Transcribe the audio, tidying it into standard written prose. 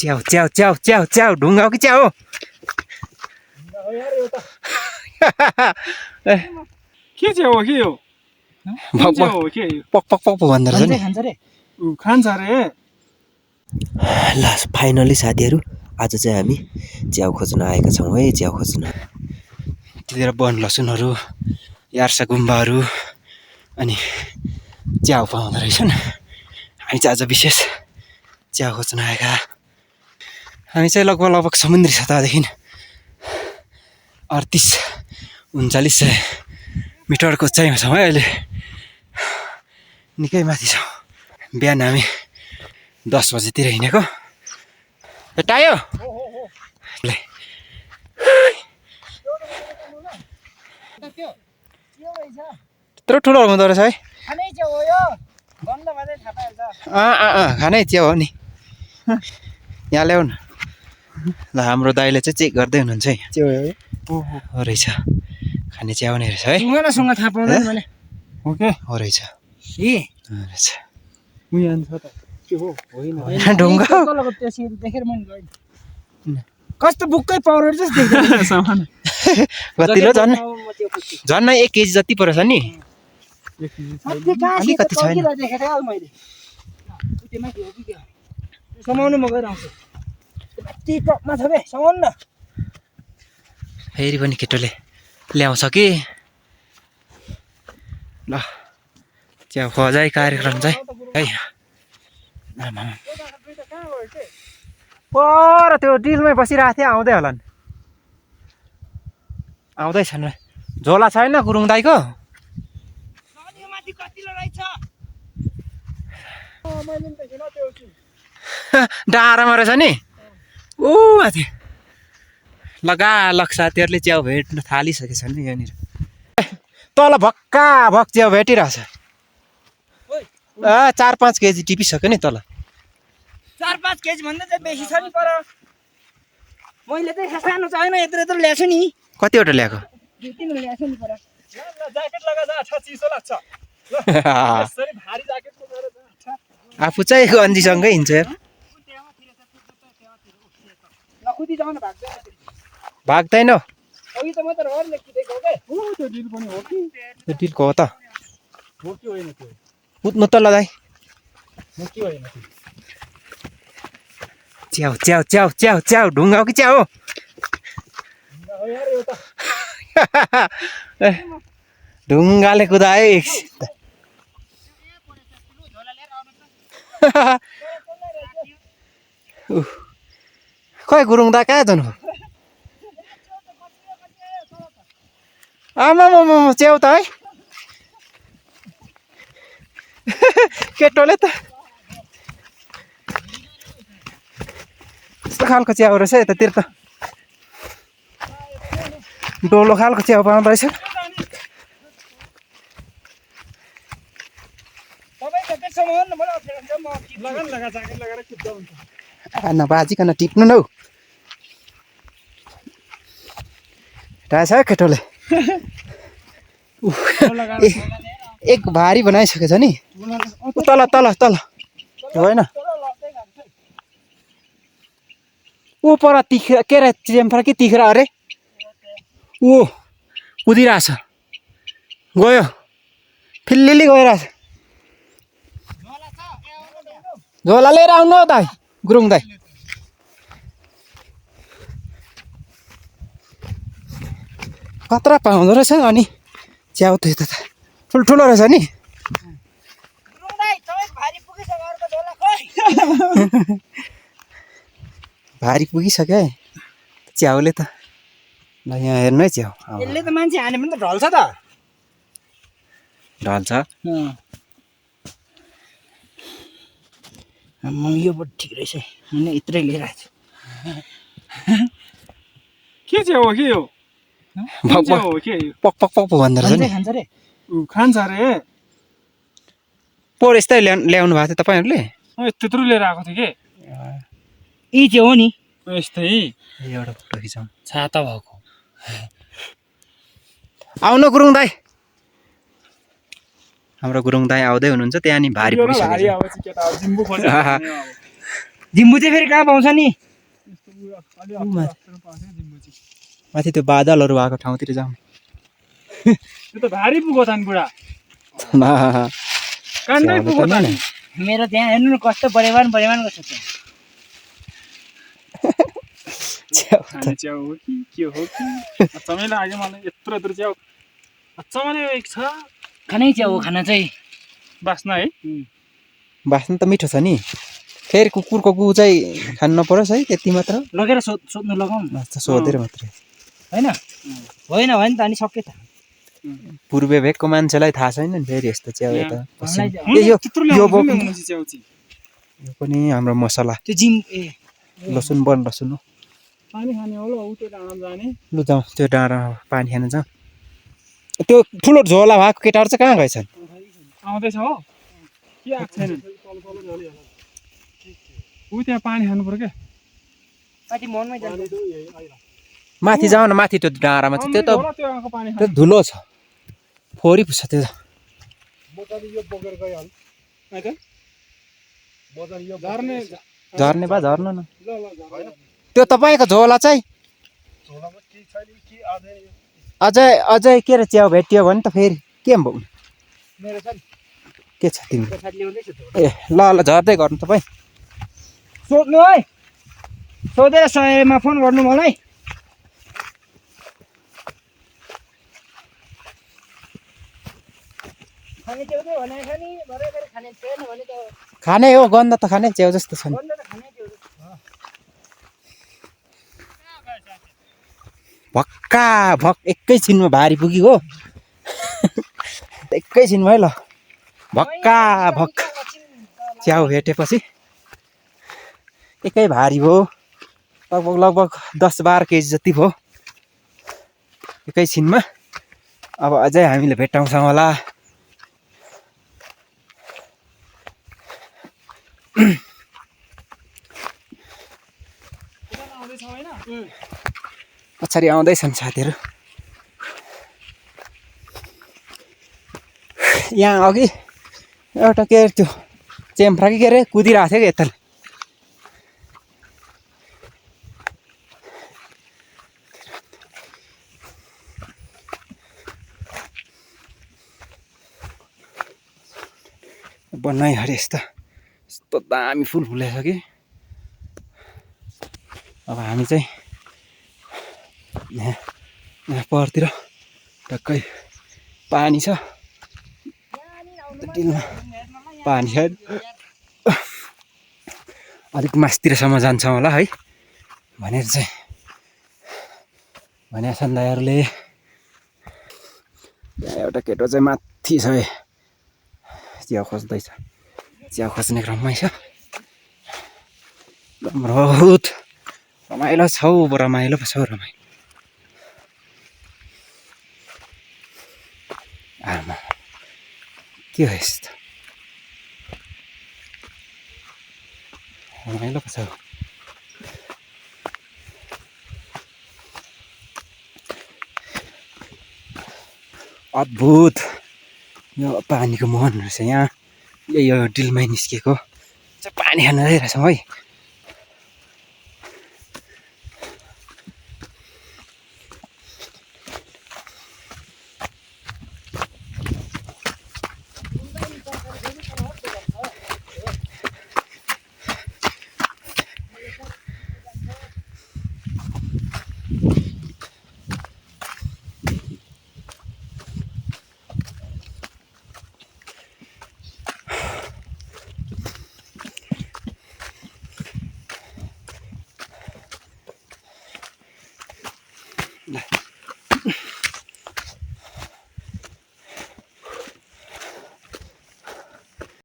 च्याउ च्याउ च्याउ च्याउ च्याउ ढुङ्गा हो कि च्याउ हो के च्याउ हो के हो पक पक पक भन्दो रहेछ नि खान्छ रे ल फाइनली साथीहरू आज चाहिँ हामी च्याउ खोज्न आएका छौँ है च्याउ खोज्न त्यतिर वन लसुनहरू यार्सा गुम्बाहरू अनि च्याउ पाउँदो रहेछन् हामी चाहिँ आज विशेष च्याउ खोज्न आएका हामी चाहिँ लगभग समुद्री सतहदेखि 38-39 मिटरको उचाइमा छौँ है अहिले निकै माथि छौँ बिहान हामी 10 बजेतिर हिँडेको टायो त्यत्रो ठुलो हुँदो रहेछ है खानै च्याउ हो नि यहाँ ल्याउ न ल हाम्रो दाइले चाहिँ चेक गर्दै हुनुहुन्छ है च्याउ हो रहेछ खाने च्याउ नै रहेछ है थाहा पाउँदैन मैले ओके हो रहेछ ढुङ्गा कस्तो बुक्कै पाउडर जस्तो देख्छ कतिलो झन् 1 केजी जति परेछ नि अलिकति छैन समाउनु म गएर आउँछु टपमा छ बे समाउनु न फेरि पनि केटोले ल्याउँछ कि ल च्याउ खोजाइ कार्यक्रम चाहिँ है पर त्यो डिलमै बसिरहेको थिएँ आउँदै होलान् आउँदैछन् झोला छैन गुरुङ दाइको डाँडामा रहेछ नि ऊ माथि लगा साथीहरूले च्याउ भेट्न थालिसकेछन् नि यहाँनिर तल भक्का भक च्याउ भेटिरहेछ 4-5 केजी टिपिसक्यो नि तल 4-5 केजी भन्दा चाहिँ बेसी छ नि पर मैले चाहिँ सानो छैन यत्रो यत्रो ल्याएको नि कतिवटा ल्याएको 2-3 ल्याएको नि पर ज्याकेट लगा जा अच्छा चिसो लाग्छ यसरी भारी ज्याकेट लगाएर जा आफू चाहिँ गन्जीसँगै हिँड्छ यार नखुदी जाउँ न भाग्दैन अघि त म त रडले खिचेको के त्यो डिल पनि हो कि त्यो डिलको हो त हो कि होइन त्यो कुद्नु त ल दाइ हो कि होइन च्याउ च्याउ च्याउ च्याउ च्याउ ढुङ्गा हो कि च्याउ हो हो यार यो त ढुङ्गाले कुदाए खै गुरुङ दा कहाँ जानु आमा च्याउ त है केटोले त यस्तो खालको च्याउ रहेछ यतातिर त डोलो खालको च्याउ पाउँदो रहेछ नबाजिकन टिप्नु न हौ रहेछ है केटोले एक भारी बनाइसकेछ नि तल तल तल होइन ऊ पर तिखेर के अरे चेम्फर कि तिखेर अरे ऊ कुदिरहेछ गयो फिल्लिली गइरहेछ झोला लिएर आउनु हौ दाइ गुरुङ दाइ कत्रा पाउँदो रहेछ अनि च्याउ त यता त ठुल्ठुलो रहेछ नि भारी पुगिसक्यो है च्याउले त ल यहाँ हेर्नु है च्याउ यसले त मान्छे हाने भने त ढल्छ त ढल्छ म यो बट ठिक रहेछ मैले यत्रै लिएर आएको छु के च्याउ हो के हो पक पक पक भन्दो रहेछ नि खान्छ रे खान्छ रे पोहोर यस्तै ल्याउनु भएको थियो तपाईँहरूले त्यत्रो लिएर आएको थियो के यी चाहिँ हो नि यस्तै एउटा फोटो खिचौँ छाता भएको आउनु गुरुङ दाइ हाम्रो गुरुङ दाइ आउँदै हुनुहुन्छ त्यहाँ नि भारी पुगिसक्यो जिम्बु चाहिँ फेरि कहाँ पाउँछ नि? माथि त्यो बादलहरू भएको ठाउँतिर जाउँ। त्यो त भारी पुगो त नि बुढा काण्डै पुगो त नि। मेरो त्यहाँ हेर्नु न कस्तो परिमाण कस्तो छ। खाने च्याउ हो कि के हो कि अचम्मै लाग्यो मलाई यत्रो च्याउ अचम्मै छ। खानै च्याउ हो खाना चाहिँ बास्ना है बास्ना त मिठो छ नि। फेरि कुकुरको गु चाहिँ खानु नपरोस् है त्यति मात्र लगेर सोध्नु लगाउँ सोधेर मात्रै होइन होइन भयो नि त अनि सक्यो त। पूर्वे भेगको मान्छेलाई थाहा छैन नि फेरि यस्तो च्याउ यता यो यो पनि हाम्रो मसला त्यो जिम लसुन बन लसुन हो। पानी खाने होला उ त्यो डाँडा जाने लु जाउँ त्यो डाँडा पानी खान जाउँ। त्यो ठुलो झोला भएको केटाहरू चाहिँ कहाँ गएछन्? आउँदैछ हो के आएको छैन ऊ त्यहाँ पानी खानु पर्यो क्या माथि मनमै जान्छ। माथि जाउँ न माथि त्यो डाँडामा चाहिँ त्यो त धुलो छ फोहोरी पुग्छ त्यो त। झर्ने बा झर्नु न। त्यो तपाईँको झोला चाहिँ अझै के अरे च्याउ भेटियो भने त फेरि के भयो के छ तिमी ए ल ल झर्दै गर्नु तपाईँ। सोध्नु है सोधेर समयमा फोन गर्नु मलाई। खाने च्याउ चाहिँ भनेको छ नि भरे खाने छैन भने त खाने हो गन्ध त खाने च्याउ जस्तो छ नि। भक्का भक एकैछिनमा भारी पुग्यो हो एकैछिनमा है ल भक्का भक च्याउ भेटेपछि एकै भारी भयो लगभग 10-12 केजी जति भयो एकैछिनमा। अब अझै हामीले भेटाउँछौँ होला। पछाडि आउँदैछन् साथीहरू। यहाँ अघि एउटा के अरे त्यो चेम्फ्रा कि के अरे कुदिरहेको थियो कि यता बनाइहाले यस्तो दामी फुल फुलेछ कि। अब हामी चाहिँ यहाँ परतिर टक्कै पानी छ डिलमा पानी छ अलिक मास्तिरसम्म जान्छौँ होला है भनेर चाहिँ भनेका छन् दाइहरूले। यहाँ एउटा केटो चाहिँ माथि छ च्याउ खोज्दैछ च्याउ खोज्ने क्रममै छ। बहुत रमाइलो छ रमाइलो पो छ रमाइलो। आमा के हो यस्तो रमाइलो पो छ। अद्भुत यो पानीको मुहान रहेछ यहाँ यो डिलमै निस्केको पानी खान आइरहेछौँ है। ल